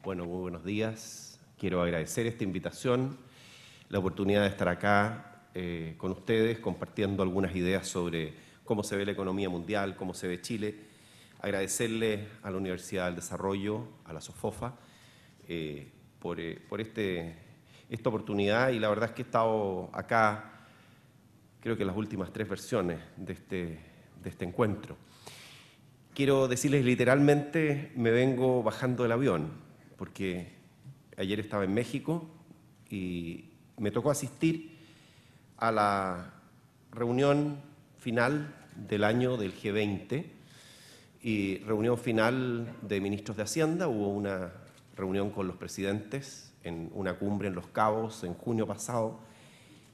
Bueno, muy buenos días. Quiero agradecer esta invitación, la oportunidad de estar acá con ustedes, compartiendo algunas ideas sobre cómo se ve la economía mundial, cómo se ve Chile. Agradecerle a la Universidad del Desarrollo, a la SOFOFA, por esta oportunidad, y la verdad es que he estado acá, creo que en las últimas 3 versiones de este encuentro. Quiero decirles literalmente, me vengo bajando del avión, porque ayer estaba en México y me tocó asistir a la reunión final del año del G20 y reunión final de ministros de Hacienda. Hubo una reunión con los presidentes en una cumbre en Los Cabos en junio pasado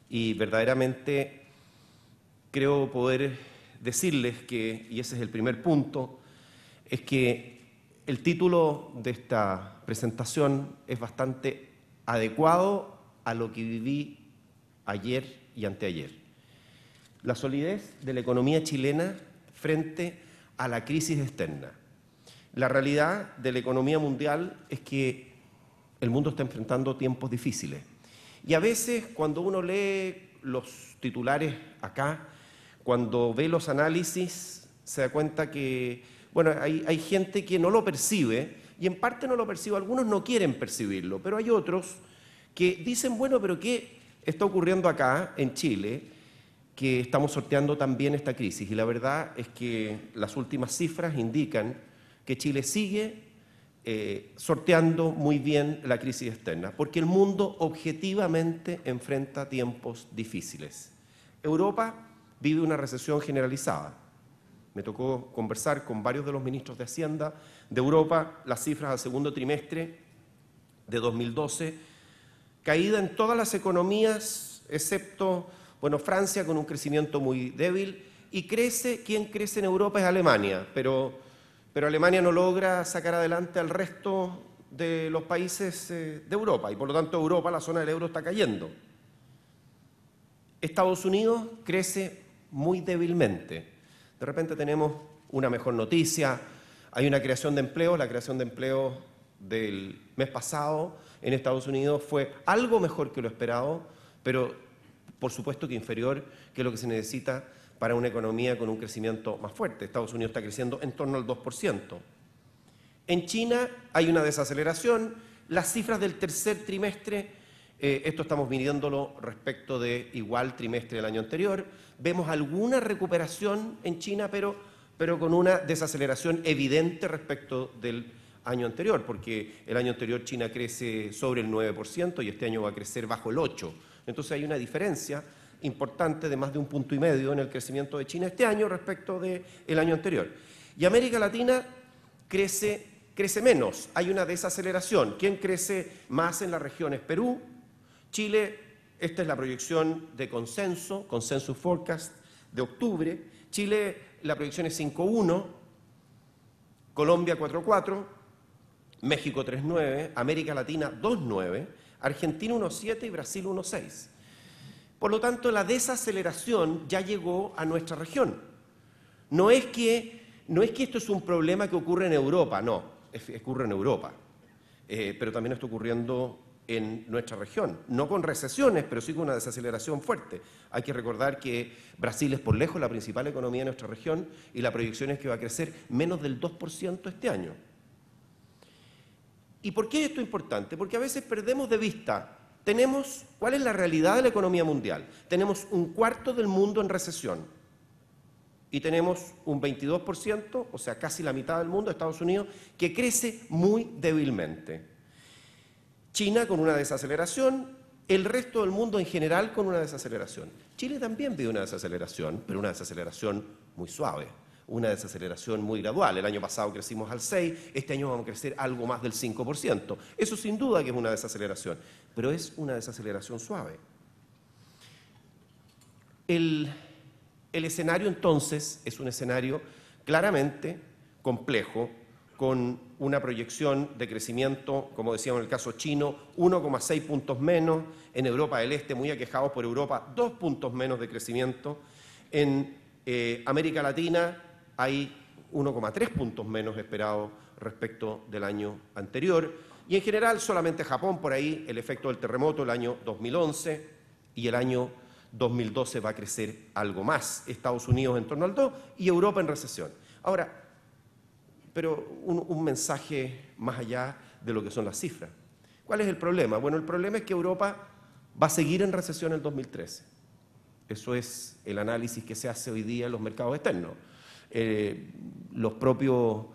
y verdaderamente creo poder decirles que, y ese es el primer punto, es que el título de esta presentación es bastante adecuado a lo que viví ayer y anteayer. La solidez de la economía chilena frente a la crisis externa. La realidad de la economía mundial es que el mundo está enfrentando tiempos difíciles. Y a veces cuando uno lee los titulares acá, cuando ve los análisis, se da cuenta que bueno, hay gente que no lo percibe, y en parte no lo percibe, algunos no quieren percibirlo, pero hay otros que dicen, bueno, pero ¿qué está ocurriendo acá en Chile? Que estamos sorteando también esta crisis, y la verdad es que las últimas cifras indican que Chile sigue sorteando muy bien la crisis externa, porque el mundo objetivamente enfrenta tiempos difíciles. Europa vive una recesión generalizada. Me tocó conversar con varios de los ministros de Hacienda de Europa, las cifras al segundo trimestre de 2012, caída en todas las economías, excepto, bueno, Francia con un crecimiento muy débil, y crece, quien crece en Europa es Alemania, pero Alemania no logra sacar adelante al resto de los países de Europa, y por lo tanto Europa, la zona del euro, está cayendo. Estados Unidos crece muy débilmente. De repente tenemos una mejor noticia, hay una creación de empleo, la creación de empleo del mes pasado en Estados Unidos fue algo mejor que lo esperado, pero por supuesto que inferior que lo que se necesita para una economía con un crecimiento más fuerte. Estados Unidos está creciendo en torno al 2%. En China hay una desaceleración, las cifras del tercer trimestre, esto estamos midiéndolo respecto de igual trimestre del año anterior. Vemos alguna recuperación en China, pero con una desaceleración evidente respecto del año anterior, porque el año anterior China crece sobre el 9% y este año va a crecer bajo el 8%. Entonces hay una diferencia importante de más de 1,5 puntos en el crecimiento de China este año respecto del año anterior. Y América Latina crece menos, hay una desaceleración. ¿Quién crece más en la región es Perú? Chile, esta es la proyección de Consensus Forecast de octubre. Chile, la proyección es 5,1, Colombia 4,4, México 3,9, América Latina 2,9, Argentina 1,7 y Brasil 1,6. Por lo tanto, la desaceleración ya llegó a nuestra región. No es que esto es un problema que ocurre en Europa, no, ocurre en Europa, pero también está ocurriendo en nuestra región, no con recesiones, pero sí con una desaceleración fuerte. Hay que recordar que Brasil es por lejos la principal economía de nuestra región y la proyección es que va a crecer menos del 2% este año. ¿Y por qué esto es importante? Porque a veces perdemos de vista, ¿cuál es la realidad de la economía mundial? Tenemos 1/4 del mundo en recesión y tenemos un 22%, o sea, casi la mitad del mundo, Estados Unidos, que crece muy débilmente. China con una desaceleración, el resto del mundo en general con una desaceleración. Chile también vive una desaceleración, pero una desaceleración muy suave, una desaceleración muy gradual. El año pasado crecimos al 6%, este año vamos a crecer algo más del 5%. Eso sin duda que es una desaceleración, pero es una desaceleración suave. El escenario entonces es un escenario claramente complejo, con una proyección de crecimiento, como decíamos en el caso chino, 1,6 puntos menos, en Europa del Este, muy aquejados por Europa, 2 puntos menos de crecimiento, en América Latina hay 1,3 puntos menos esperados respecto del año anterior, Y en general solamente Japón, por ahí el efecto del terremoto el año 2011 y el año 2012 va a crecer algo más. Estados Unidos en torno al 2 y Europa en recesión. Ahora, pero un mensaje más allá de lo que son las cifras. ¿Cuál es el problema? Bueno, el problema es que Europa va a seguir en recesión en el 2013. Eso es el análisis que se hace hoy día en los mercados externos. Los propios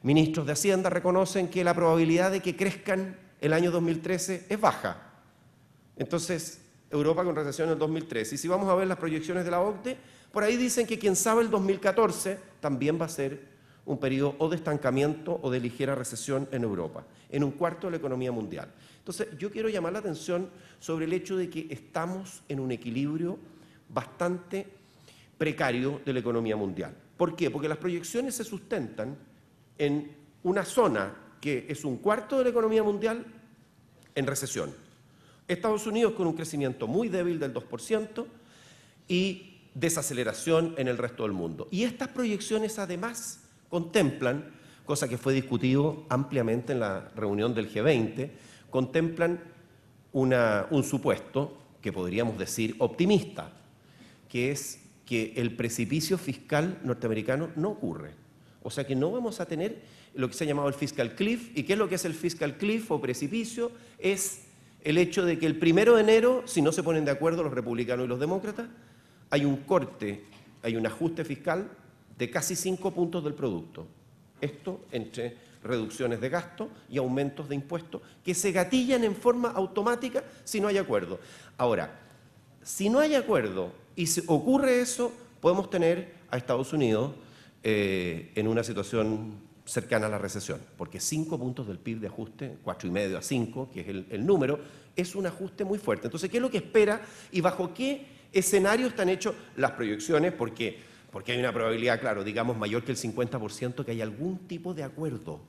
ministros de Hacienda reconocen que la probabilidad de que crezcan el año 2013 es baja. Entonces, Europa con recesión en el 2013. Y si vamos a ver las proyecciones de la OCDE, por ahí dicen que quién sabe el 2014 también va a ser un periodo o de estancamiento o de ligera recesión en Europa, en un cuarto de la economía mundial. Entonces, yo quiero llamar la atención sobre el hecho de que estamos en un equilibrio bastante precario de la economía mundial. ¿Por qué? Porque las proyecciones se sustentan en una zona que es un cuarto de la economía mundial en recesión. Estados Unidos con un crecimiento muy débil del 2% y desaceleración en el resto del mundo. Y estas proyecciones además contemplan, cosa que fue discutido ampliamente en la reunión del G20, contemplan un supuesto que podríamos decir optimista, que es que el precipicio fiscal norteamericano no ocurre. O sea que no vamos a tener lo que se ha llamado el fiscal cliff. ¿Y qué es lo que es el fiscal cliff o precipicio? Es el hecho de que el 1 de enero, si no se ponen de acuerdo los republicanos y los demócratas, hay un corte, hay un ajuste fiscal de casi 5 puntos del producto. Esto entre reducciones de gasto y aumentos de impuestos que se gatillan en forma automática si no hay acuerdo. Ahora, si no hay acuerdo y ocurre eso, podemos tener a Estados Unidos en una situación cercana a la recesión, porque 5 puntos del PIB de ajuste, 4,5 a 5, que es el número, es un ajuste muy fuerte. Entonces, ¿qué es lo que espera y bajo qué escenario están hechas las proyecciones? Porque hay una probabilidad, claro, digamos mayor que el 50% que hay algún tipo de acuerdo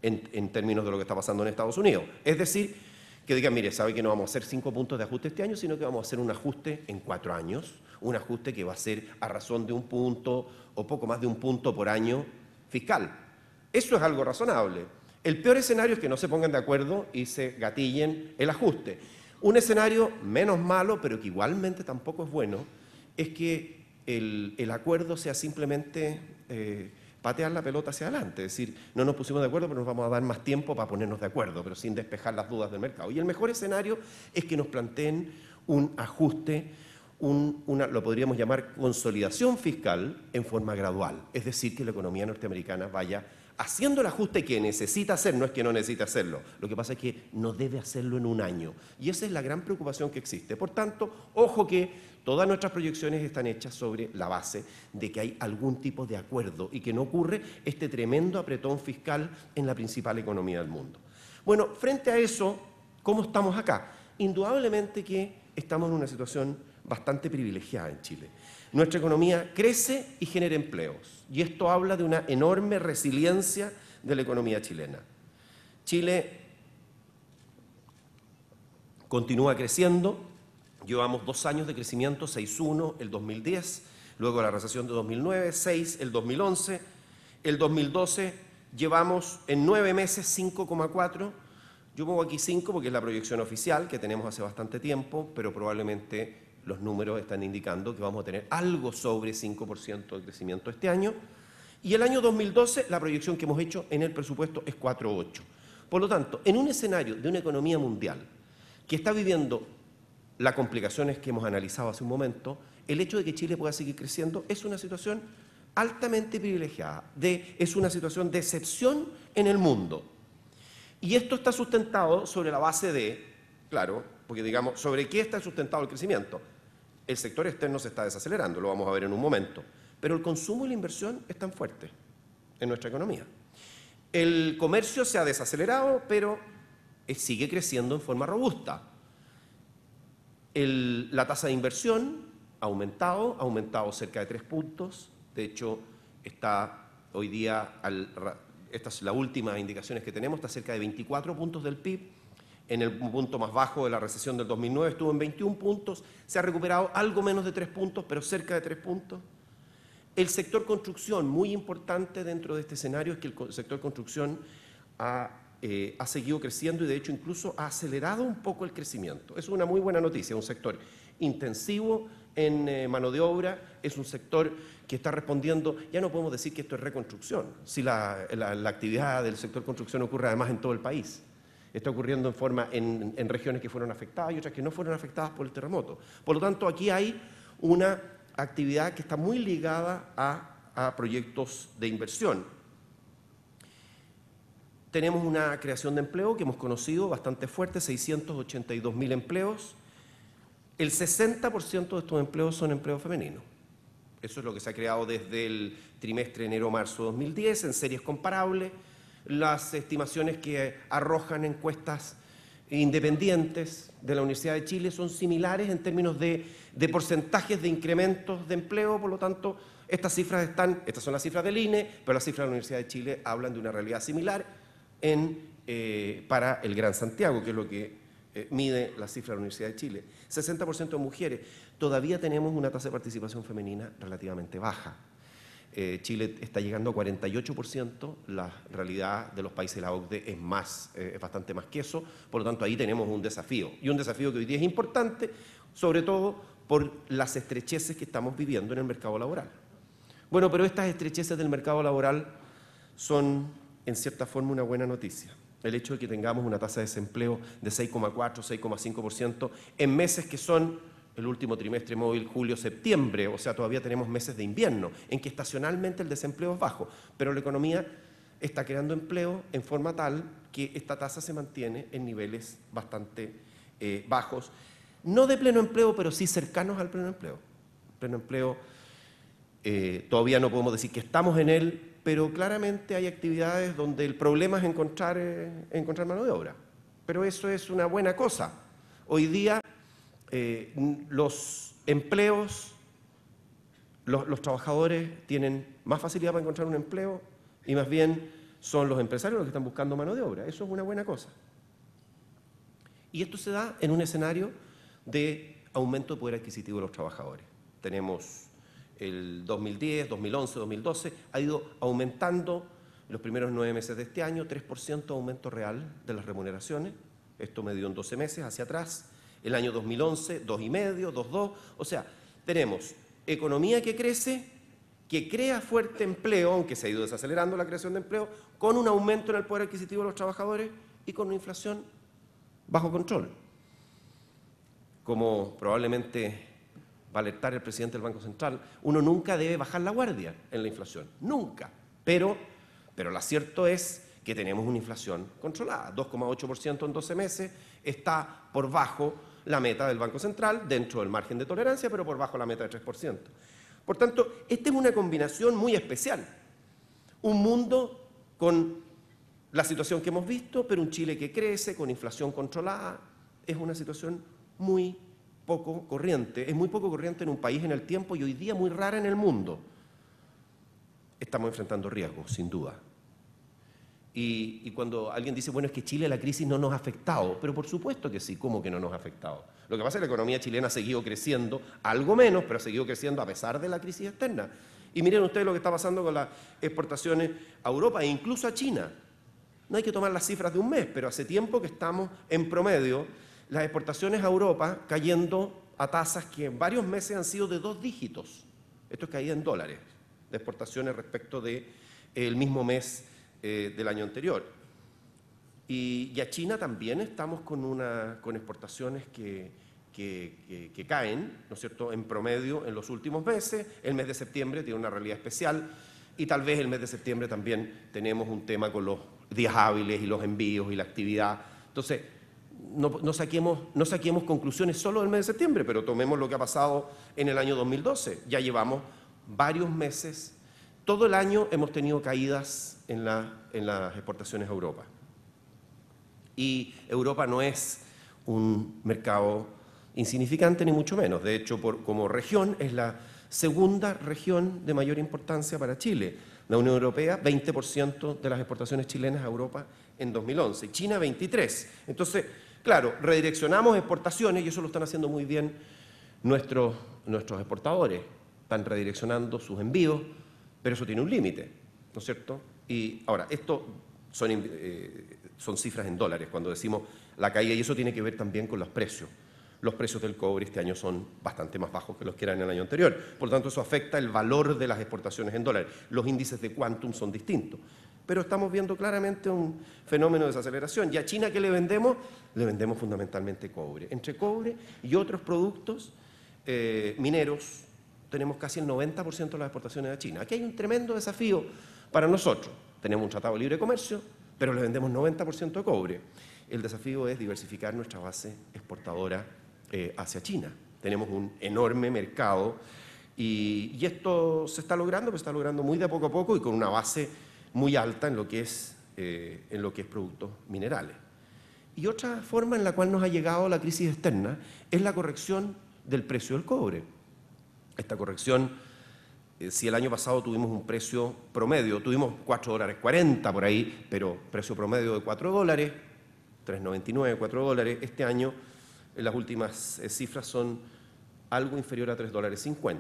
en términos de lo que está pasando en Estados Unidos. Es decir, que digan, mire, sabe que no vamos a hacer 5 puntos de ajuste este año, sino que vamos a hacer un ajuste en 4 años, un ajuste que va a ser a razón de 1 punto o poco más de 1 punto por año fiscal. Eso es algo razonable. El peor escenario es que no se pongan de acuerdo y se gatillen el ajuste. Un escenario menos malo, pero que igualmente tampoco es bueno, es que el acuerdo sea simplemente patear la pelota hacia adelante. Es decir, no nos pusimos de acuerdo, pero nos vamos a dar más tiempo para ponernos de acuerdo, pero sin despejar las dudas del mercado. Y el mejor escenario es que nos planteen un ajuste, lo podríamos llamar consolidación fiscal en forma gradual. Es decir, que la economía norteamericana vaya haciendo el ajuste que necesita hacer, no es que no necesite hacerlo, lo que pasa es que no debe hacerlo en un año. Y esa es la gran preocupación que existe. Por tanto, ojo que todas nuestras proyecciones están hechas sobre la base de que hay algún tipo de acuerdo y que no ocurre este tremendo apretón fiscal en la principal economía del mundo. Bueno, frente a eso, ¿cómo estamos acá? Indudablemente que estamos en una situación bastante privilegiada en Chile. Nuestra economía crece y genera empleos, y esto habla de una enorme resiliencia de la economía chilena. Chile continúa creciendo, llevamos 2 años de crecimiento, 6,1 el 2010, luego la recesión de 2009, 6 el 2011, el 2012 llevamos en 9 meses 5,4, yo pongo aquí 5 porque es la proyección oficial que tenemos hace bastante tiempo, pero probablemente los números están indicando que vamos a tener algo sobre 5% de crecimiento este año. Y el año 2012, la proyección que hemos hecho en el presupuesto es 4,8. Por lo tanto, en un escenario de una economía mundial que está viviendo las complicaciones que hemos analizado hace un momento, el hecho de que Chile pueda seguir creciendo es una situación altamente privilegiada, es una situación de excepción en el mundo. Y esto está sustentado sobre la base de, claro, porque digamos, ¿sobre qué está sustentado el crecimiento? El sector externo se está desacelerando, lo vamos a ver en un momento, pero el consumo y la inversión están fuertes en nuestra economía. El comercio se ha desacelerado, pero sigue creciendo en forma robusta. La tasa de inversión ha aumentado cerca de 3 puntos, de hecho está hoy día, estas son las últimas indicaciones que tenemos, está cerca de 24 puntos del PIB, en el punto más bajo de la recesión del 2009 estuvo en 21 puntos, se ha recuperado algo menos de 3 puntos, pero cerca de 3 puntos. El sector construcción, muy importante dentro de este escenario, es que el sector construcción ha ha seguido creciendo y de hecho incluso ha acelerado un poco el crecimiento. Es una muy buena noticia, un sector intensivo en mano de obra, es un sector que está respondiendo, ya no podemos decir que esto es reconstrucción, si la actividad del sector construcción ocurre además en todo el país. Está ocurriendo en regiones que fueron afectadas y otras que no fueron afectadas por el terremoto. Por lo tanto, aquí hay una actividad que está muy ligada a proyectos de inversión. Tenemos una creación de empleo que hemos conocido bastante fuerte, 682.000 empleos. El 60% de estos empleos son empleos femeninos. Eso es lo que se ha creado desde el trimestre enero-marzo 2010, en series comparables. Las estimaciones que arrojan encuestas independientes de la Universidad de Chile son similares en términos de porcentajes de incrementos de empleo, por lo tanto, estas son las cifras del INE, pero las cifras de la Universidad de Chile hablan de una realidad similar para el Gran Santiago, que es lo que mide la cifra de la Universidad de Chile. 60% de mujeres. Todavía tenemos una tasa de participación femenina relativamente baja. Chile está llegando a 48%, la realidad de los países de la OCDE es bastante más que eso, por lo tanto ahí tenemos un desafío, y un desafío que hoy día es importante, sobre todo por las estrecheces que estamos viviendo en el mercado laboral. Bueno, pero estas estrecheces del mercado laboral son, en cierta forma, una buena noticia. El hecho de que tengamos una tasa de desempleo de 6,4, 6,5% en meses que son el último trimestre móvil, julio-septiembre, o sea, todavía tenemos meses de invierno, en que estacionalmente el desempleo es bajo, pero la economía está creando empleo en forma tal que esta tasa se mantiene en niveles bastante bajos, no de pleno empleo, pero sí cercanos al pleno empleo. Pleno empleo, todavía no podemos decir que estamos en él, pero claramente hay actividades donde el problema es encontrar mano de obra. Pero eso es una buena cosa. Hoy día los empleos, los trabajadores tienen más facilidad para encontrar un empleo y más bien son los empresarios los que están buscando mano de obra. Eso es una buena cosa. Y esto se da en un escenario de aumento de poder adquisitivo de los trabajadores. Tenemos el 2010, 2011, 2012, ha ido aumentando en los primeros 9 meses de este año, 3% aumento real de las remuneraciones, esto medido en 12 meses hacia atrás. El año 2011, 2,5, 2,2, o sea, tenemos economía que crece, que crea fuerte empleo, aunque se ha ido desacelerando la creación de empleo, con un aumento en el poder adquisitivo de los trabajadores y con una inflación bajo control. Como probablemente va a alertar el presidente del Banco Central, uno nunca debe bajar la guardia en la inflación, nunca. Pero lo cierto es que tenemos una inflación controlada, 2,8% en 12 meses, está por bajo la meta del Banco Central, dentro del margen de tolerancia, pero por bajo la meta de 3%. Por tanto, esta es una combinación muy especial. Un mundo con la situación que hemos visto, pero un Chile que crece, con inflación controlada, es una situación muy poco corriente. Es muy poco corriente en un país en el tiempo y hoy día muy rara en el mundo. Estamos enfrentando riesgos, sin duda. Y cuando alguien dice, bueno, es que Chile la crisis no nos ha afectado, pero por supuesto que sí, ¿cómo que no nos ha afectado? Lo que pasa es que la economía chilena ha seguido creciendo, algo menos, pero ha seguido creciendo a pesar de la crisis externa. Y miren ustedes lo que está pasando con las exportaciones a Europa e incluso a China. No hay que tomar las cifras de un mes, pero hace tiempo que estamos en promedio las exportaciones a Europa cayendo a tasas que en varios meses han sido de 2 dígitos. Esto es caída en dólares de exportaciones respecto del mismo mes del año anterior. Y a China también estamos con exportaciones que caen, ¿no es cierto?, en promedio en los últimos meses. El mes de septiembre tiene una realidad especial y tal vez el mes de septiembre también tenemos un tema con los días hábiles y los envíos y la actividad. Entonces, no saquemos conclusiones solo del mes de septiembre, pero tomemos lo que ha pasado en el año 2012. Ya llevamos varios meses, todo el año hemos tenido caídas en las exportaciones a Europa. Y Europa no es un mercado insignificante ni mucho menos. De hecho, como región es la segunda región de mayor importancia para Chile. La Unión Europea, 20% de las exportaciones chilenas a Europa en 2011. China, 23%. Entonces, claro, redireccionamos exportaciones y eso lo están haciendo muy bien nuestros exportadores. Están redireccionando sus envíos, pero eso tiene un límite, ¿no es cierto? Y ahora, esto son cifras en dólares cuando decimos la caída, y eso tiene que ver también con los precios. Los precios del cobre este año son bastante más bajos que los que eran el año anterior. Por lo tanto, eso afecta el valor de las exportaciones en dólares. Los índices de Quantum son distintos. Pero estamos viendo claramente un fenómeno de desaceleración. ¿Y a China qué le vendemos? Le vendemos fundamentalmente cobre. Entre cobre y otros productos mineros, tenemos casi el 90% de las exportaciones a China. Aquí hay un tremendo desafío para nosotros. Tenemos un tratado de libre comercio, pero le vendemos 90% de cobre. El desafío es diversificar nuestra base exportadora hacia China. Tenemos un enorme mercado y esto se está logrando, pero se está logrando muy de a poco y con una base muy alta en lo que es productos minerales. Y otra forma en la cual nos ha llegado la crisis externa es la corrección del precio del cobre. Esta corrección, si el año pasado tuvimos un precio promedio, tuvimos $4.40 por ahí, pero precio promedio de $4, $3.99, $4, este año las últimas cifras son algo inferior a $3.50.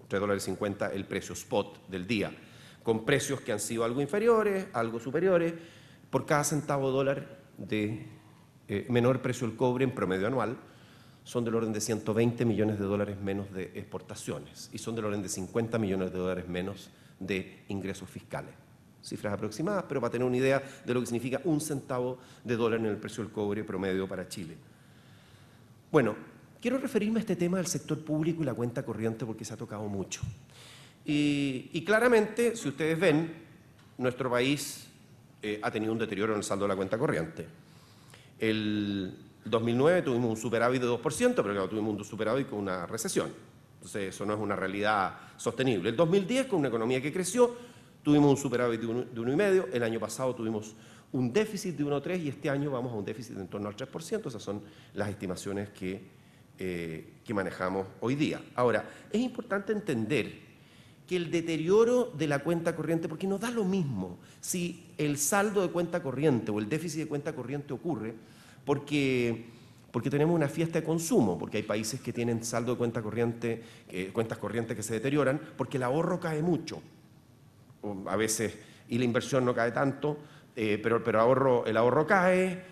$3.50 el precio spot del día, con precios que han sido algo inferiores, algo superiores. Por cada centavo dólar de menor precio del cobre en promedio anual, son del orden de $120 millones menos de exportaciones y son del orden de $50 millones menos de ingresos fiscales. Cifras aproximadas, pero para tener una idea de lo que significa un centavo de dólar en el precio del cobre promedio para Chile. Bueno, quiero referirme a este tema del sector público y la cuenta corriente porque se ha tocado mucho. Y claramente, si ustedes ven, nuestro país ha tenido un deterioro en el saldo de la cuenta corriente. El 2009 tuvimos un superávit de 2%, pero claro, tuvimos un superávit con una recesión. Entonces, eso no es una realidad sostenible. El 2010, con una economía que creció, tuvimos un superávit de 1,5%. El año pasado tuvimos un déficit de 1,3% y este año vamos a un déficit en torno al 3%. Esas son las estimaciones que manejamos hoy día. Ahora, es importante entender que el deterioro de la cuenta corriente, porque nos da lo mismo si el saldo de cuenta corriente o el déficit de cuenta corriente ocurre porque tenemos una fiesta de consumo, porque hay países que tienen saldo de cuenta corriente, cuentas corrientes que se deterioran, porque el ahorro cae mucho, a veces, y la inversión no cae tanto, pero el ahorro cae.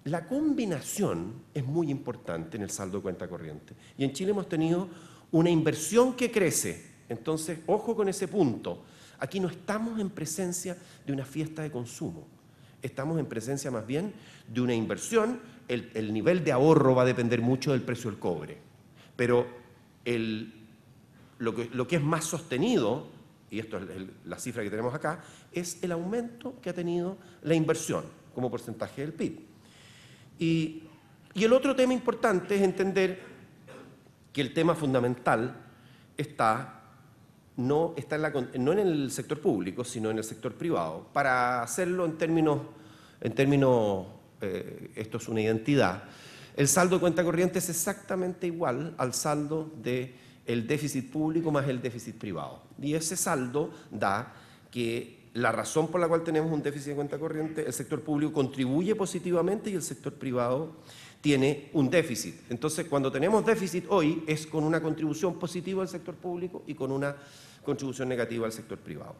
La combinación es muy importante en el saldo de cuenta corriente. Y en Chile hemos tenido una inversión que crece. Entonces, ojo con ese punto. Aquí no estamos en presencia de una fiesta de consumo. Estamos en presencia más bien de una inversión. El nivel de ahorro va a depender mucho del precio del cobre. Pero lo que es más sostenido, y esto es la cifra que tenemos acá, es el aumento que ha tenido la inversión como porcentaje del PIB. Y el otro tema importante es entender que el tema fundamental no en el sector público, sino en el sector privado. Para hacerlo en términos, esto es una identidad, el saldo de cuenta corriente es exactamente igual al saldo del déficit público más el déficit privado. Y ese saldo da que la razón por la cual tenemos un déficit de cuenta corriente, el sector público contribuye positivamente y el sector privado tiene un déficit. Entonces, cuando tenemos déficit hoy es con una contribución positiva al sector público y con una contribución negativa al sector privado.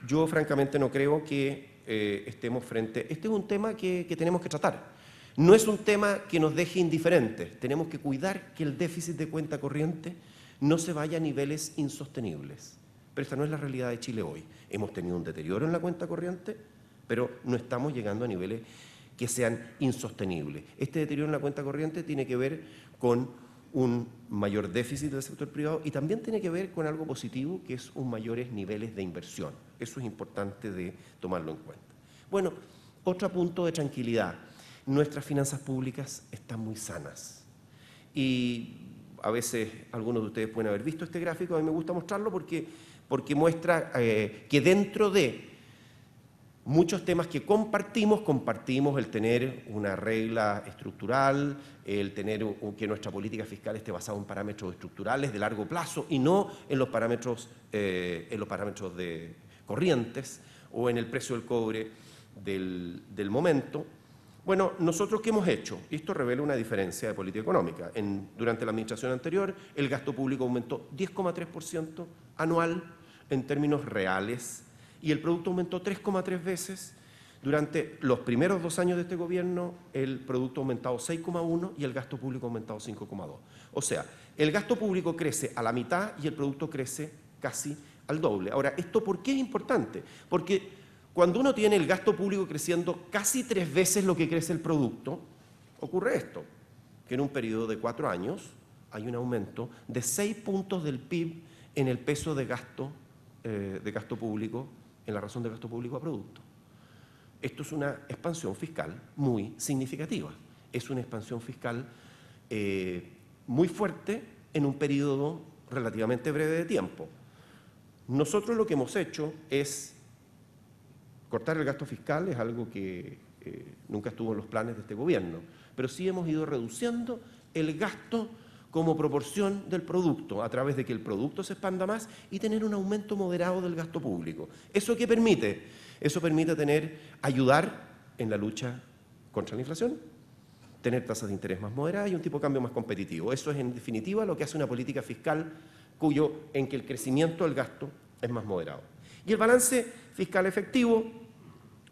Yo, francamente, no creo que estemos frente. Este es un tema que tenemos que tratar. No es un tema que nos deje indiferentes. Tenemos que cuidar que el déficit de cuenta corriente no se vaya a niveles insostenibles. Pero esta no es la realidad de Chile hoy. Hemos tenido un deterioro en la cuenta corriente, pero no estamos llegando a niveles que sean insostenibles. Este deterioro en la cuenta corriente tiene que ver con un mayor déficit del sector privado y también tiene que ver con algo positivo, que es un mayores niveles de inversión. Eso es importante de tomarlo en cuenta. Bueno, otro punto de tranquilidad. Nuestras finanzas públicas están muy sanas. Y a veces algunos de ustedes pueden haber visto este gráfico, a mí me gusta mostrarlo porque muestra que dentro de muchos temas que compartimos el tener una regla estructural, el tener que nuestra política fiscal esté basada en parámetros estructurales de largo plazo y no en los parámetros de corrientes o en el precio del cobre del momento. Bueno, nosotros ¿qué hemos hecho? Esto revela una diferencia de política económica. Durante la administración anterior, el gasto público aumentó 10,3% anual en términos reales y el producto aumentó 3,3 veces. Durante los primeros 2 años de este gobierno, el producto ha aumentado 6,1 y el gasto público ha aumentado 5,2. O sea, el gasto público crece a la mitad y el producto crece casi al doble. Ahora, ¿esto por qué es importante? Porque cuando uno tiene el gasto público creciendo casi 3 veces lo que crece el producto, ocurre esto, que en un periodo de 4 años hay un aumento de 6 puntos del PIB en el peso de gasto público, en la razón de gasto público a producto. Esto es una expansión fiscal muy significativa. Es una expansión fiscal muy fuerte en un periodo relativamente breve de tiempo. Nosotros lo que hemos hecho es cortar el gasto fiscal, es algo que nunca estuvo en los planes de este gobierno, pero sí hemos ido reduciendo el gasto como proporción del producto, a través de que el producto se expanda más y tener un aumento moderado del gasto público. ¿Eso qué permite? Eso permite ayudar en la lucha contra la inflación, tener tasas de interés más moderadas y un tipo de cambio más competitivo. Eso es, en definitiva, lo que hace una política fiscal en que el crecimiento del gasto es más moderado. Y el balance fiscal efectivo,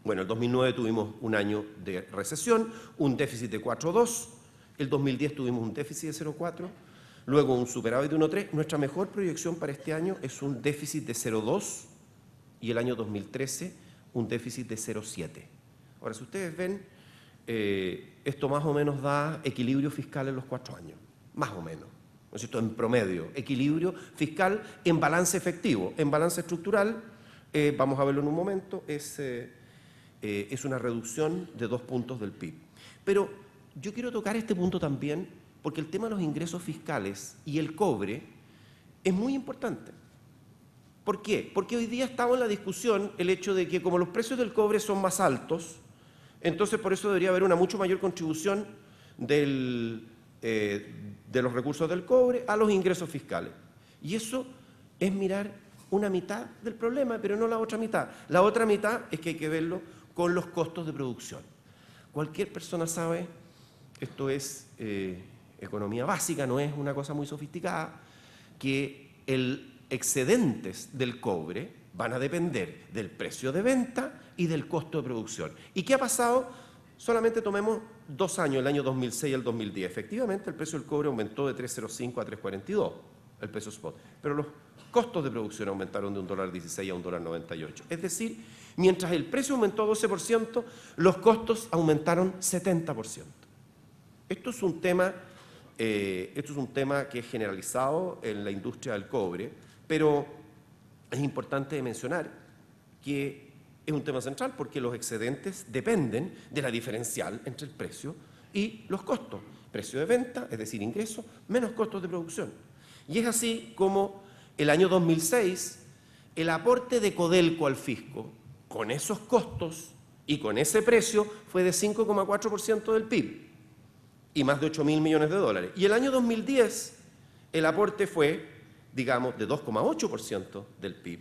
bueno, el 2009 tuvimos un año de recesión, un déficit de 4,2, el 2010 tuvimos un déficit de 0,4, luego un superávit de 1,3. Nuestra mejor proyección para este año es un déficit de 0,2 y el año 2013 un déficit de 0,7. Ahora, si ustedes ven, esto más o menos da equilibrio fiscal en los 4 años, más o menos, ¿no es cierto? En promedio, equilibrio fiscal en balance efectivo. En balance estructural, vamos a verlo en un momento, es una reducción de 2 puntos del PIB. Pero yo quiero tocar este punto también porque el tema de los ingresos fiscales y el cobre es muy importante. ¿Por qué? Porque hoy día estamos en la discusión el hecho de que como los precios del cobre son más altos, entonces por eso debería haber una mucho mayor contribución de los recursos del cobre a los ingresos fiscales. Y eso es mirar una mitad del problema, pero no la otra mitad. La otra mitad es que hay que verlo con los costos de producción. Cualquier persona sabe, esto es economía básica, no es una cosa muy sofisticada, que excedentes del cobre van a depender del precio de venta y del costo de producción. ¿Y qué ha pasado? Solamente tomemos 2 años, el año 2006 y el 2010. Efectivamente, el precio del cobre aumentó de 3,05 a 3,42, el precio spot. Pero los costos de producción aumentaron de $1.16 a $1.98. Es decir, mientras el precio aumentó 12%, los costos aumentaron 70%. Esto es un tema que es generalizado en la industria del cobre, pero es importante mencionar que es un tema central porque los excedentes dependen de la diferencial entre el precio y los costos. Precio de venta, es decir, ingresos, menos costos de producción. Y es así como el año 2006, el aporte de Codelco al fisco, con esos costos y con ese precio, fue de 5,4% del PIB y más de 8.000 millones de dólares. Y el año 2010, el aporte fue, digamos, de 2,8% del PIB.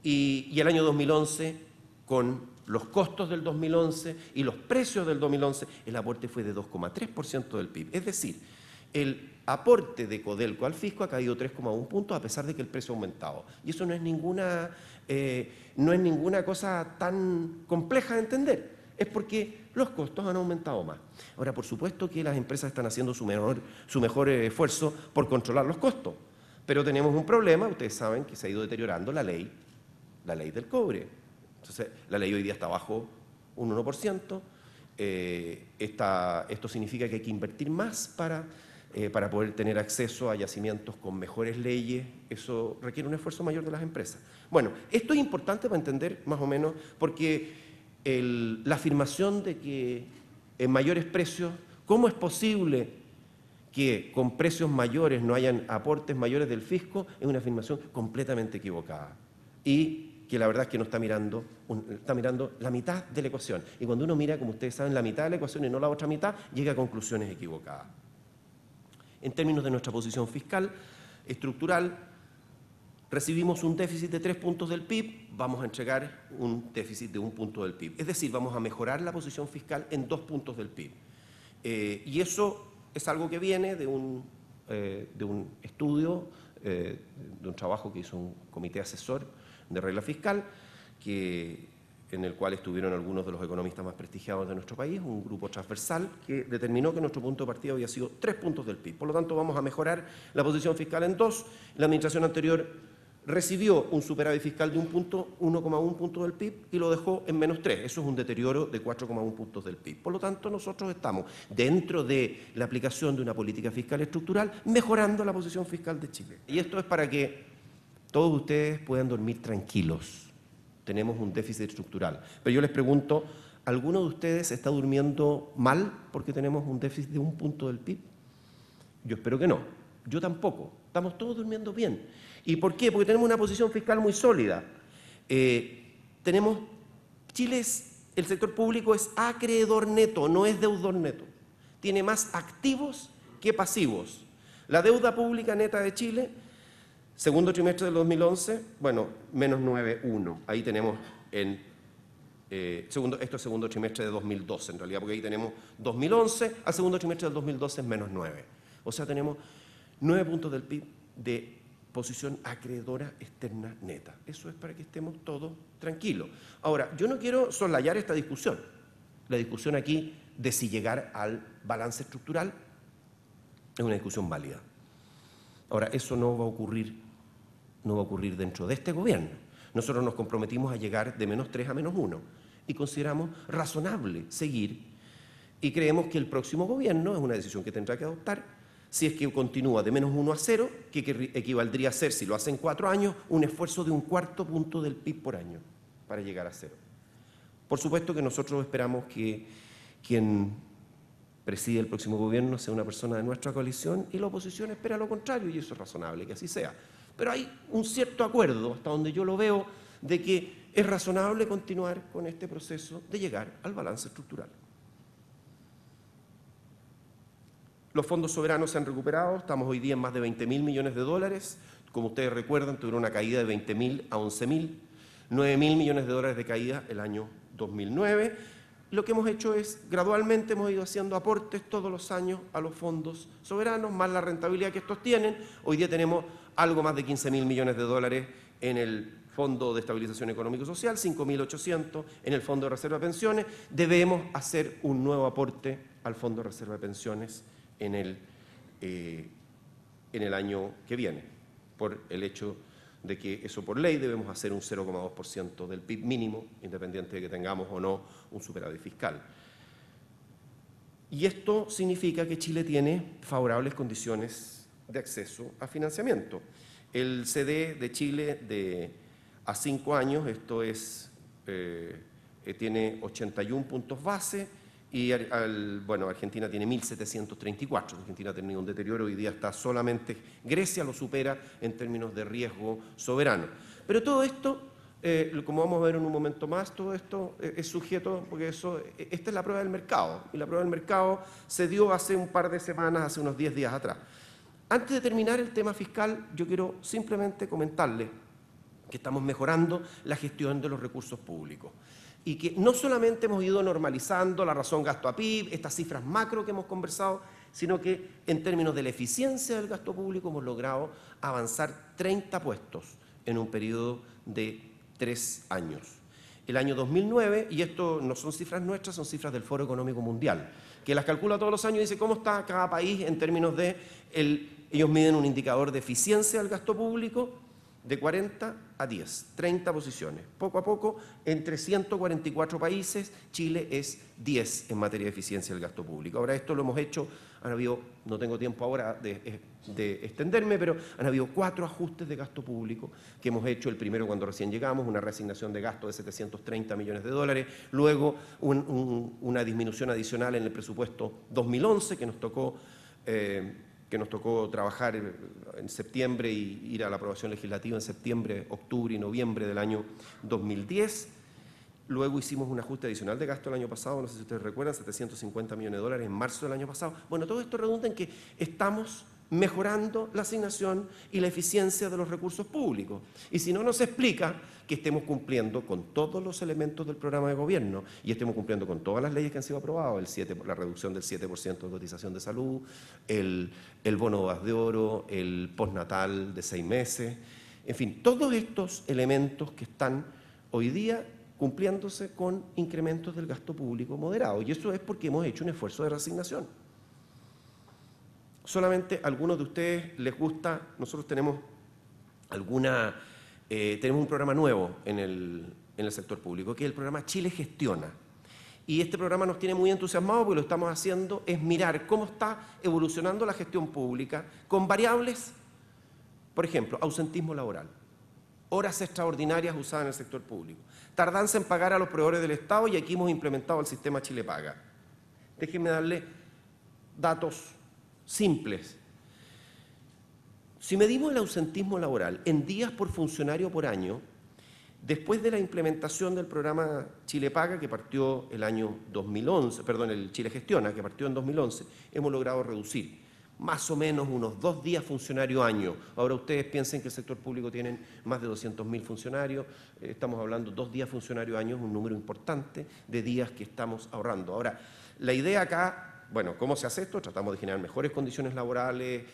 Y el año 2011, con los costos del 2011 y los precios del 2011, el aporte fue de 2,3% del PIB. Es decir, el aporte de Codelco al fisco ha caído 3,1 puntos a pesar de que el precio ha aumentado. Y eso no es ninguna cosa tan compleja de entender. Es porque los costos han aumentado más. Ahora, por supuesto que las empresas están haciendo su mejor esfuerzo por controlar los costos. Pero tenemos un problema, ustedes saben que se ha ido deteriorando la ley del cobre. Entonces, la ley hoy día está bajo un 1%. Esto significa que hay que invertir más para poder tener acceso a yacimientos con mejores leyes. Eso requiere un esfuerzo mayor de las empresas. Bueno, esto es importante para entender más o menos porque la afirmación de que en mayores precios, ¿cómo es posible que con precios mayores no hayan aportes mayores del fisco? Es una afirmación completamente equivocada y que la verdad es que no está mirando la mitad de la ecuación. Y cuando uno mira, como ustedes saben, la mitad de la ecuación y no la otra mitad, llega a conclusiones equivocadas. En términos de nuestra posición fiscal estructural, recibimos un déficit de 3 puntos del PIB, vamos a entregar un déficit de 1 punto del PIB. Es decir, vamos a mejorar la posición fiscal en 2 puntos del PIB. Y eso es algo que viene de un estudio, de un trabajo que hizo un comité asesor de regla fiscal, en el cual estuvieron algunos de los economistas más prestigiados de nuestro país, un grupo transversal que determinó que nuestro punto de partida había sido 3 puntos del PIB. Por lo tanto, vamos a mejorar la posición fiscal en 2. La administración anterior recibió un superávit fiscal de 1,1 punto del PIB y lo dejó en -3. Eso es un deterioro de 4,1 puntos del PIB. Por lo tanto, nosotros estamos, dentro de la aplicación de una política fiscal estructural, mejorando la posición fiscal de Chile. Y esto es para que todos ustedes puedan dormir tranquilos. Tenemos un déficit estructural. Pero yo les pregunto, ¿alguno de ustedes está durmiendo mal porque tenemos un déficit de 1 punto del PIB? Yo espero que no. Yo tampoco. Estamos todos durmiendo bien. ¿Y por qué? Porque tenemos una posición fiscal muy sólida. Chile el sector público es acreedor neto, no es deudor neto. Tiene más activos que pasivos. La deuda pública neta de Chile, segundo trimestre del 2011, bueno, menos 9,1. Ahí tenemos esto es segundo trimestre de 2012 en realidad, porque ahí tenemos 2011, al segundo trimestre del 2012 es menos 9. O sea, tenemos 9 puntos del PIB de posición acreedora externa neta. Eso es para que estemos todos tranquilos. Ahora, yo no quiero soslayar esta discusión. La discusión aquí de si llegar al balance estructural es una discusión válida. Ahora, eso no va a ocurrir dentro de este gobierno. Nosotros nos comprometimos a llegar de -3 a -1 y consideramos razonable seguir y creemos que el próximo gobierno, es una decisión que tendrá que adoptar, si es que continúa de -1 a 0, que equivaldría a ser, si lo hacen 4 años, un esfuerzo de 1/4 punto del PIB por año para llegar a 0. Por supuesto que nosotros esperamos que quien preside el próximo gobierno sea una persona de nuestra coalición y la oposición espera lo contrario, y eso es razonable que así sea. Pero hay un cierto acuerdo, hasta donde yo lo veo, de que es razonable continuar con este proceso de llegar al balance estructural. Los fondos soberanos se han recuperado, estamos hoy día en más de 20.000 millones de dólares. Como ustedes recuerdan, tuvieron una caída de 20.000 a 11.000, 9.000 millones de dólares de caída el año 2009. Lo que hemos hecho es, gradualmente hemos ido haciendo aportes todos los años a los fondos soberanos, más la rentabilidad que estos tienen. Hoy día tenemos algo más de 15.000 millones de dólares en el Fondo de Estabilización Económico y Social, 5.800 en el Fondo de Reserva de Pensiones. Debemos hacer un nuevo aporte al Fondo de Reserva de Pensiones en el año que viene, por el hecho de que eso por ley debemos hacer un 0,2% del PIB mínimo, independiente de que tengamos o no un superávit fiscal. Y esto significa que Chile tiene favorables condiciones de acceso a financiamiento. El CD de Chile a 5 años, esto es, tiene 81 puntos base, y Argentina tiene 1.734. Argentina ha tenido un deterioro, hoy día está solamente, Grecia lo supera en términos de riesgo soberano. Pero todo esto, como vamos a ver en un momento más, todo esto es sujeto, porque esta es la prueba del mercado, y la prueba del mercado se dio hace un par de semanas, hace unos 10 días atrás. Antes de terminar el tema fiscal, yo quiero simplemente comentarles que estamos mejorando la gestión de los recursos públicos. Y que no solamente hemos ido normalizando la razón gasto a PIB, estas cifras macro que hemos conversado, sino que en términos de la eficiencia del gasto público hemos logrado avanzar 30 puestos en un periodo de 3 años. El año 2009, y esto no son cifras nuestras, son cifras del Foro Económico Mundial, que las calcula todos los años y dice cómo está cada país en términos de, ellos miden un indicador de eficiencia del gasto público, de 40 a 10, 30 posiciones. Poco a poco, entre 144 países, Chile es 10 en materia de eficiencia del gasto público. Ahora, esto lo hemos hecho, han habido, no tengo tiempo ahora de extenderme, pero han habido 4 ajustes de gasto público que hemos hecho. El primero, cuando recién llegamos, una reasignación de gasto de 730 millones de dólares, luego una disminución adicional en el presupuesto 2011 que nos tocó trabajar en septiembre y ir a la aprobación legislativa en septiembre, octubre y noviembre del año 2010. Luego hicimos un ajuste adicional de gasto el año pasado, no sé si ustedes recuerdan, 750 millones de dólares en marzo del año pasado. Bueno, todo esto redunda en que estamos mejorando la asignación y la eficiencia de los recursos públicos. Y si no, nos explica que estemos cumpliendo con todos los elementos del programa de gobierno y estemos cumpliendo con todas las leyes que han sido aprobadas, la reducción del 7% de cotización de salud, el bono de bodas de oro, el postnatal de 6 meses, en fin, todos estos elementos que están hoy día cumpliéndose con incrementos del gasto público moderado. Y eso es porque hemos hecho un esfuerzo de reasignación. Solamente a algunos de ustedes les gusta, nosotros tenemos tenemos un programa nuevo en el sector público, que es el programa Chile Gestiona. Y este programa nos tiene muy entusiasmados porque lo estamos haciendo es mirar cómo está evolucionando la gestión pública con variables, por ejemplo, ausentismo laboral, horas extraordinarias usadas en el sector público, tardanza en pagar a los proveedores del Estado, y aquí hemos implementado el sistema Chile Paga. Déjenme darle datos simples. Si medimos el ausentismo laboral en días por funcionario por año, después de la implementación del programa Chile Paga, que partió el año 2011, perdón, el Chile Gestiona, que partió en 2011, hemos logrado reducir más o menos unos 2 días funcionario año. Ahora ustedes piensen que el sector público tiene más de 200.000 funcionarios, estamos hablando 2 días funcionario año, es un número importante de días que estamos ahorrando. Ahora, la idea acá, bueno, ¿cómo se hace esto? Tratamos de generar mejores condiciones laborales,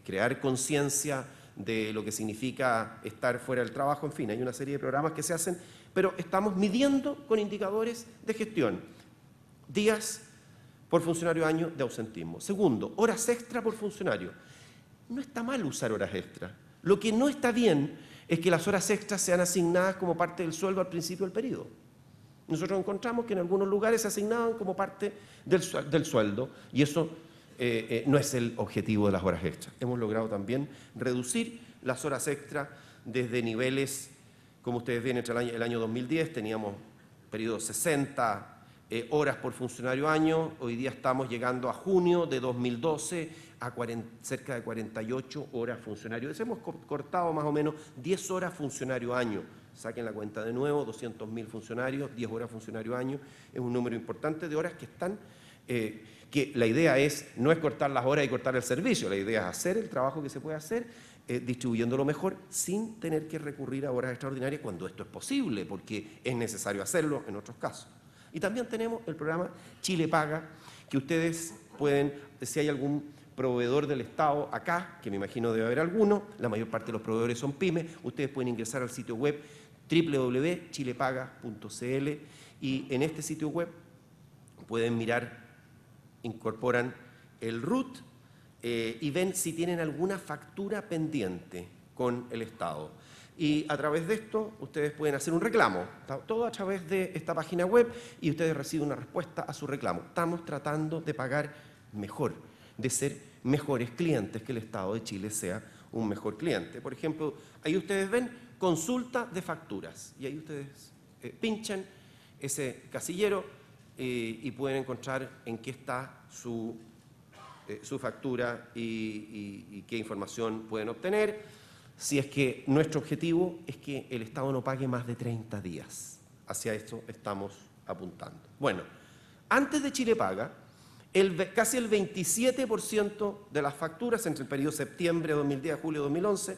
crear conciencia de lo que significa estar fuera del trabajo, en fin, hay una serie de programas que se hacen, pero estamos midiendo con indicadores de gestión, días por funcionario año de ausentismo. Segundo, horas extra por funcionario. No está mal usar horas extra. Lo que no está bien es que las horas extras sean asignadas como parte del sueldo al principio del periodo. Nosotros encontramos que en algunos lugares se asignaban como parte del sueldo, y eso no es el objetivo de las horas extras. Hemos logrado también reducir las horas extras desde niveles, como ustedes ven, entre el año 2010 teníamos periodo 60 horas por funcionario año, hoy día estamos llegando a junio de 2012 a cerca de 48 horas funcionario. Hemos cortado más o menos 10 horas funcionario año. Saquen la cuenta de nuevo, 200.000 funcionarios, 10 horas funcionario año, es un número importante de horas que están, que la idea no es cortar las horas y cortar el servicio, la idea es hacer el trabajo que se puede hacer, distribuyéndolo mejor sin tener que recurrir a horas extraordinarias cuando esto es posible, porque es necesario hacerlo en otros casos. Y también tenemos el programa Chile Paga, que ustedes pueden, si hay algún proveedor del Estado acá, que me imagino debe haber alguno, la mayor parte de los proveedores son pymes, ustedes pueden ingresar al sitio web www.chilepaga.cl y en este sitio web pueden mirar, incorporan el RUT y ven si tienen alguna factura pendiente con el Estado. Y a través de esto ustedes pueden hacer un reclamo, todo a través de esta página web, y ustedes reciben una respuesta a su reclamo. Estamos tratando de pagar mejor, de ser mejores clientes, que el Estado de Chile sea un mejor cliente. Por ejemplo, ahí ustedes ven consulta de facturas, y ahí ustedes pinchan ese casillero y pueden encontrar en qué está su factura y qué información pueden obtener. Si es que nuestro objetivo es que el Estado no pague más de 30 días. Hacia esto estamos apuntando. Bueno, antes de Chile Paga, casi el 27% de las facturas entre el periodo septiembre de 2010 a julio de 2011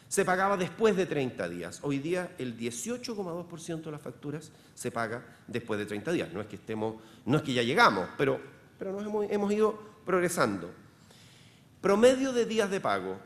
se pagaba después de 30 días. Hoy día el 18,2% de las facturas se paga después de 30 días. No es que ya llegamos, pero hemos ido progresando. Promedio de días de pago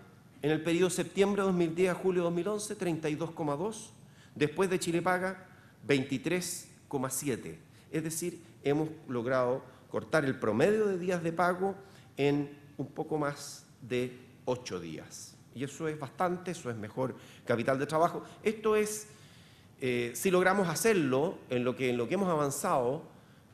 en el periodo septiembre de 2010 a julio de 2011, 32,2. Después de Chile Paga, 23,7. Es decir, hemos logrado cortar el promedio de días de pago en un poco más de 8 días. Y eso es bastante, eso es mejor capital de trabajo. Esto es, si logramos hacerlo, en lo que hemos avanzado,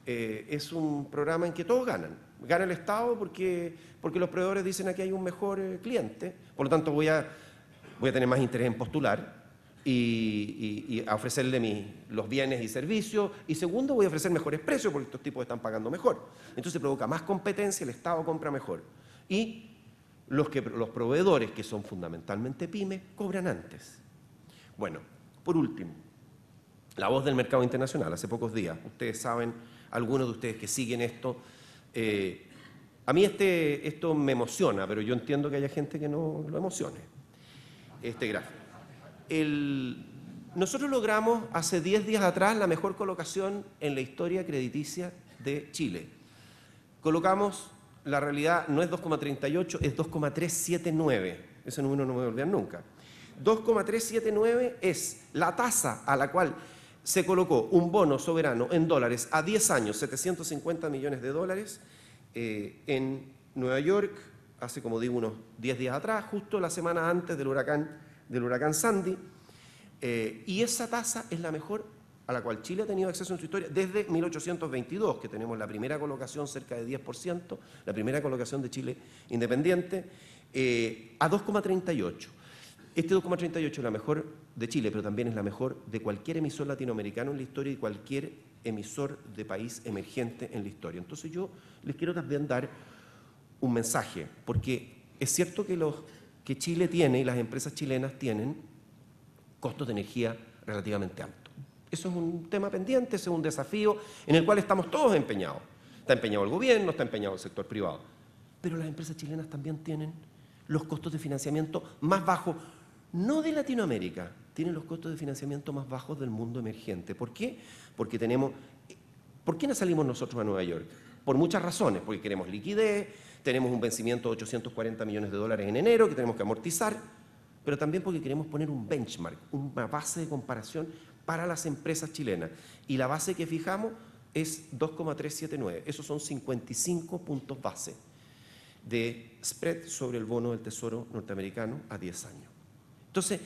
es un programa en que todos ganan. Gana el Estado porque los proveedores dicen aquí hay un mejor cliente, por lo tanto voy a tener más interés en postular y a ofrecerle los bienes y servicios, y segundo, voy a ofrecer mejores precios porque estos tipos están pagando mejor. Entonces provoca más competencia, el Estado compra mejor. Y los proveedores, que son fundamentalmente pymes, cobran antes. Bueno, por último, la voz del mercado internacional. Hace pocos días, ustedes saben, algunos de ustedes que siguen esto, a mí esto me emociona, pero yo entiendo que haya gente que no lo emocione, este gráfico. Nosotros logramos hace 10 días atrás la mejor colocación en la historia crediticia de Chile. Colocamos, la realidad no es 2,38, es 2,379. Ese número no me voy a olvidar nunca. 2,379 es la tasa a la cual se colocó un bono soberano en dólares a 10 años, 750 millones de dólares, en Nueva York, hace como digo unos 10 días atrás, justo la semana antes del huracán Sandy, y esa tasa es la mejor a la cual Chile ha tenido acceso en su historia desde 1822, que tenemos la primera colocación cerca de 10%, la primera colocación de Chile independiente, a 2,38. Este 2,38 es la mejor de Chile, pero también es la mejor de cualquier emisor latinoamericano en la historia y cualquier emisor de país emergente en la historia. Entonces yo les quiero también dar un mensaje, porque es cierto que Chile tiene y las empresas chilenas tienen costos de energía relativamente altos. Eso es un tema pendiente, ese es un desafío en el cual estamos todos empeñados. Está empeñado el gobierno, está empeñado el sector privado. Pero las empresas chilenas también tienen los costos de financiamiento más bajos, no de Latinoamérica, tienen los costos de financiamiento más bajos del mundo emergente. ¿Por qué? Porque ¿por qué no salimos nosotros a Nueva York? Por muchas razones, porque queremos liquidez, tenemos un vencimiento de 840 millones de dólares en enero que tenemos que amortizar, pero también porque queremos poner un benchmark, una base de comparación para las empresas chilenas. Y la base que fijamos es 2,379, esos son 55 puntos base de spread sobre el bono del Tesoro norteamericano a 10 años. Entonces,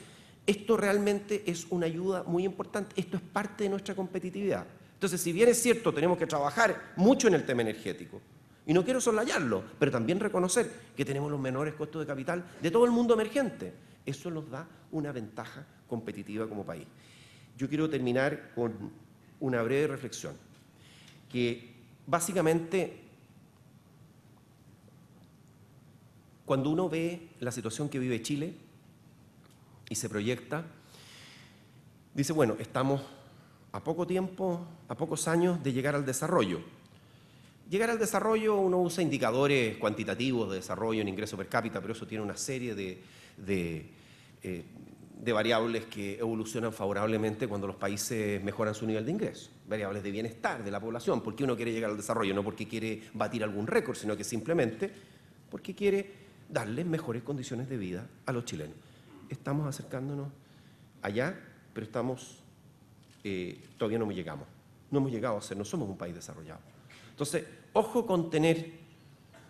esto realmente es una ayuda muy importante, esto es parte de nuestra competitividad. Entonces, si bien es cierto, tenemos que trabajar mucho en el tema energético, y no quiero soslayarlo, pero también reconocer que tenemos los menores costos de capital de todo el mundo emergente. Eso nos da una ventaja competitiva como país. Yo quiero terminar con una breve reflexión, que básicamente, cuando uno ve la situación que vive Chile y se proyecta, dice, bueno, estamos a poco tiempo, a pocos años de llegar al desarrollo. Llegar al desarrollo, uno usa indicadores cuantitativos de desarrollo en ingreso per cápita, pero eso tiene una serie de variables que evolucionan favorablemente cuando los países mejoran su nivel de ingreso. Variables de bienestar de la población, porque uno quiere llegar al desarrollo, no porque quiere batir algún récord, sino que simplemente porque quiere darles mejores condiciones de vida a los chilenos. Estamos acercándonos allá, pero todavía no llegamos. No hemos llegado a ser, no somos un país desarrollado. Entonces, ojo con tener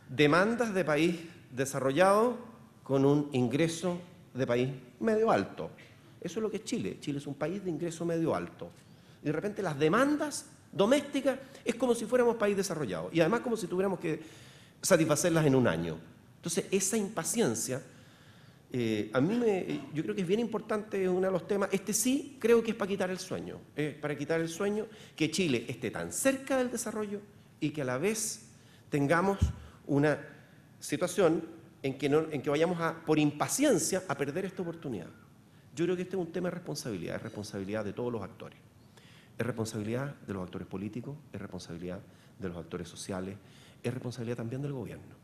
demandas de país desarrollado con un ingreso de país medio alto. Eso es lo que es Chile. Chile es un país de ingreso medio alto. Y de repente las demandas domésticas es como si fuéramos país desarrollado. Y además como si tuviéramos que satisfacerlas en un año. Entonces, esa impaciencia, yo creo que es bien importante, es uno de los temas. Este sí creo que es para quitar el sueño. Para quitar el sueño que Chile esté tan cerca del desarrollo y que a la vez tengamos una situación en que vayamos por impaciencia a perder esta oportunidad. Yo creo que este es un tema de responsabilidad, es responsabilidad de todos los actores. Es responsabilidad de los actores políticos, es responsabilidad de los actores sociales, es responsabilidad también del gobierno.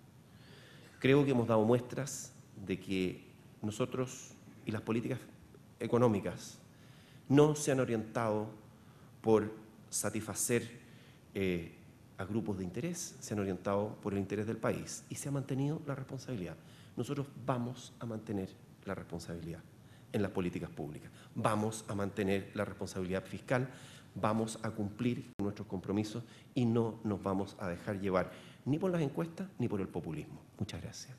Creo que hemos dado muestras de que nosotros y las políticas económicas no se han orientado por satisfacer a grupos de interés, se han orientado por el interés del país y se ha mantenido la responsabilidad. Nosotros vamos a mantener la responsabilidad en las políticas públicas, vamos a mantener la responsabilidad fiscal, vamos a cumplir nuestros compromisos y no nos vamos a dejar llevar ni por las encuestas ni por el populismo. Muchas gracias.